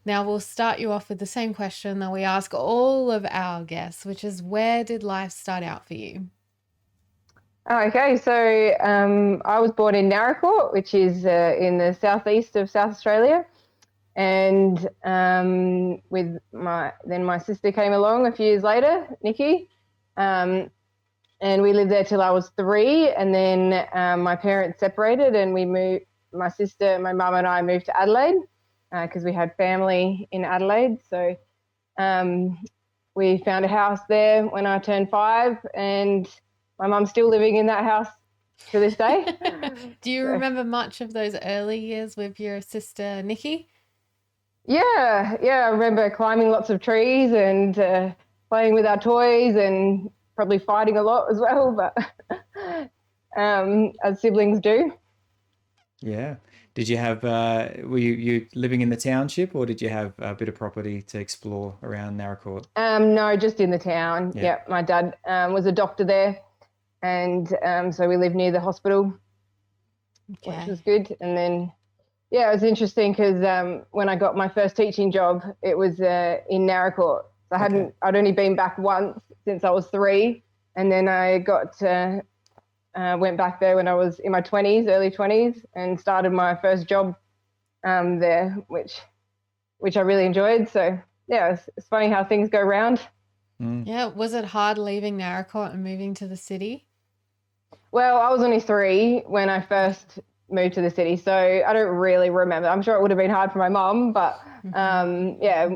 Now we'll start you off with the same question that we ask all of our guests, which is where did life start out for you? Oh, okay, so I was born in Naracoorte, which is in the southeast of South Australia, and with my sister came along a few years later, Nikki, um, and we lived there till I was 3, and then my parents separated, and we moved. My sister, my mum, and I moved to Adelaide because we had family in Adelaide. So um, we found a house there when I turned 5, and my mum's still living in that house to this day. Do you So, remember much of those early years with your sister Nikki? yeah, I remember climbing lots of trees and playing with our toys and probably fighting a lot as well, but as siblings do. Yeah. Did you have, were you living in the township or did you have a bit of property to explore around Naracoorte? No, just in the town. Yeah. Yeah, my dad was a doctor there, and so we lived near the hospital, which Okay. was good. And then, yeah, it was interesting because when I got my first teaching job, it was in Naracoorte. So Okay. I'd only been back once since I was 3, and then I went back there when I was in my 20s, early 20s, and started my first job there, which I really enjoyed. So yeah, it's funny how things go round. Mm. Yeah. Was it hard leaving Naracoorte and moving to the city? Well, I was only 3 when I first moved to the city, so I don't really remember. I'm sure it would have been hard for my mum, but Mm-hmm. yeah,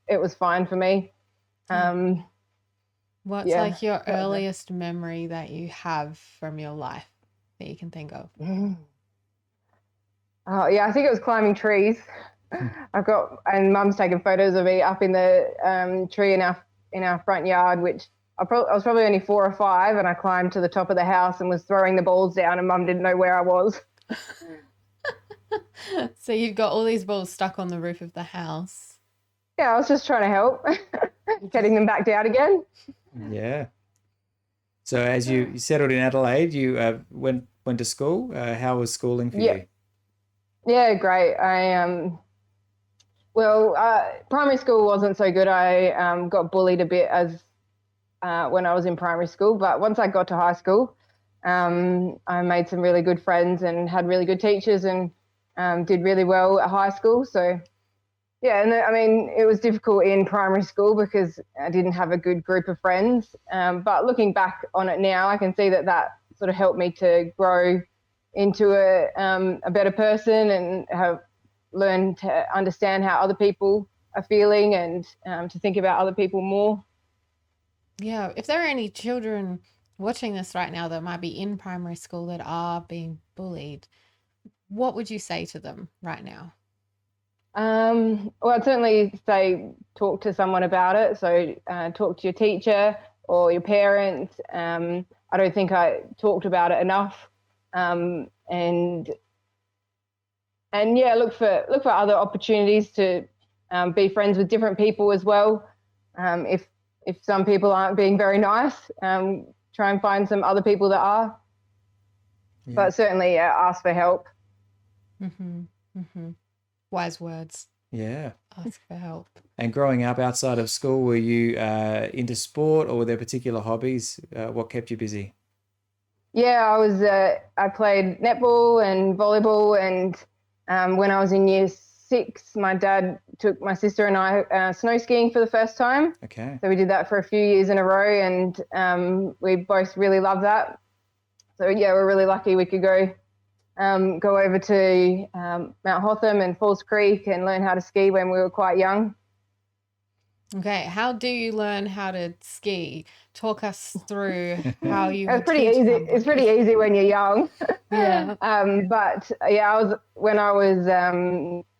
it was fine for me. Yeah. Um, What's yeah, like your that was earliest memory that you have from your life that you can think of? it. Oh yeah, I think it was climbing trees. I've got and Mum's taken photos of me up in the tree in our front yard, which I was probably only 4 or 5, and I climbed to the top of the house and was throwing the balls down, and Mum didn't know where I was. So you've got all these balls stuck on the roof of the house. Yeah, I was just trying to help, You getting just them back down again. Yeah. So as you settled in Adelaide, you went to school. How was schooling for Yeah, you? yeah, great. Primary school wasn't so good. I got bullied a bit as when I was in primary school, but once I got to high school, I made some really good friends and had really good teachers and did really well at high school. So yeah, and I mean it was difficult in primary school because I didn't have a good group of friends. But looking back on it now, I can see that sort of helped me to grow into a better person and have learned to understand how other people are feeling and to think about other people more. Yeah, if there are any children watching this right now that might be in primary school that are being bullied, what would you say to them right now? Well, I'd certainly say talk to someone about it. So talk to your teacher or your parents. I don't think I talked about it enough. And yeah, look for other opportunities to be friends with different people as well. If some people aren't being very nice, try and find some other people that are. Yeah. But certainly ask for help. Mm-hmm. Mm-hmm. Wise words. Yeah. Ask for help. And growing up outside of school, were you into sport or were there particular hobbies? What kept you busy? Yeah, I played netball and volleyball, and when I was in year 6, my dad took my sister and I snow skiing for the first time. Okay. So we did that for a few years in a row, and we both really loved that. So yeah, we're really lucky we could go over to Mount Hotham and Falls Creek and learn how to ski when we were quite young. Okay, how do you learn how to ski? Talk us through how you It's would pretty teach easy. It's pretty somebody. easy when you're young. Yeah. But yeah, I was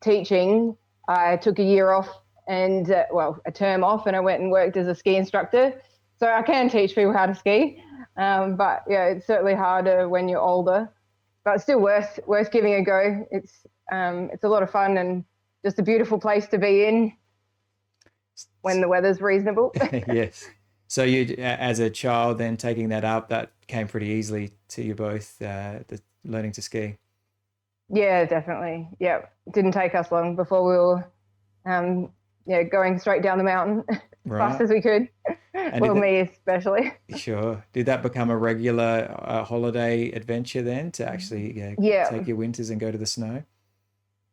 teaching, I took a year off and a term off, and I went and worked as a ski instructor. So I can teach people how to ski, but yeah, it's certainly harder when you're older. But it's still worth giving a go. It's a lot of fun and just a beautiful place to be in when the weather's reasonable. Yes. So you, as a child, then taking that up, that came pretty easily to you both, the learning to ski. Yeah, definitely. Yeah, it didn't take us long before we were, going straight down the mountain as fast Right. as we could. And Well, me especially. sure. Did that become a regular holiday adventure then to actually Yeah, take your winters and go to the snow?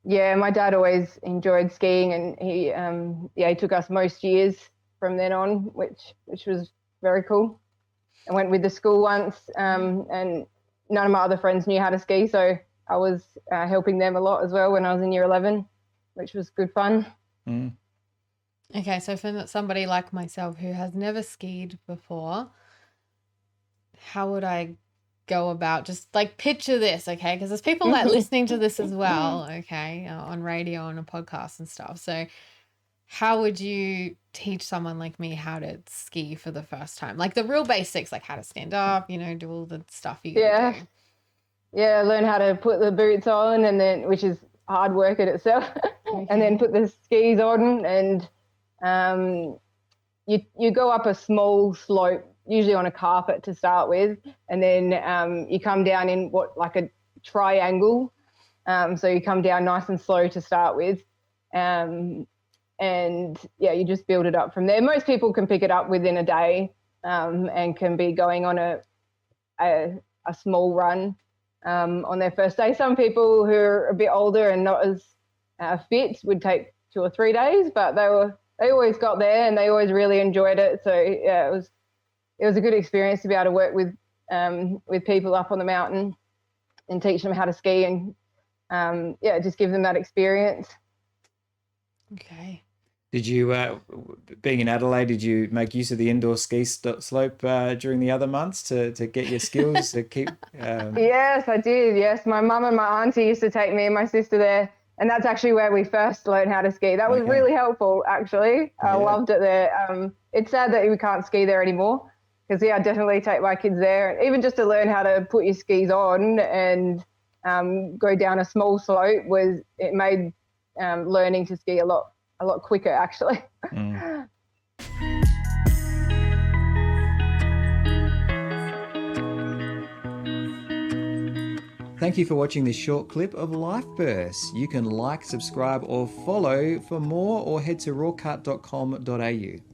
yeah. My dad always enjoyed skiing, and he took us most years from then on, which was very cool. I went with the school once, and none of my other friends knew how to ski, so I was helping them a lot as well when I was in year 11, which was good fun. Mm. Okay, so for somebody like myself who has never skied before, how would I go about just like picture this, okay? Because there's people like listening to this as well, okay, on radio and a podcast and stuff. So how would you teach someone like me how to ski for the first time? Like the real basics, like how to stand up, do all the stuff you gotta Yeah, do. yeah. Learn how to put the boots on, and then which is hard work in itself, and then Okay. put the skis on, and um, you go up a small slope, usually on a carpet to start with, and then you come down in what like a triangle. So you come down nice and slow to start with, and yeah, you just build it up from there. Most people can pick it up within a day, and can be going on a, a small run on their first day. Some people who are a bit older and not as fit would take 2 or 3 days, but they always got there and they always really enjoyed it. So yeah, it was a good experience to be able to work with people up on the mountain and teach them how to ski, and just give them that experience. Okay. Did you, being in Adelaide, did you make use of the indoor ski slope during the other months to get your skills to keep? Yes, I did. Yes, my mum and my auntie used to take me and my sister there, and that's actually where we first learned how to ski. That was Okay. really helpful, actually. I Yeah. loved it there. It's sad that we can't ski there anymore, because I definitely take my kids there, even just to learn how to put your skis on and go down a small slope. It made learning to ski a lot quicker, actually. Mm. Thank you for watching this short clip of Life Bursts. You can like, subscribe, or follow for more, or head to rawcut.com.au.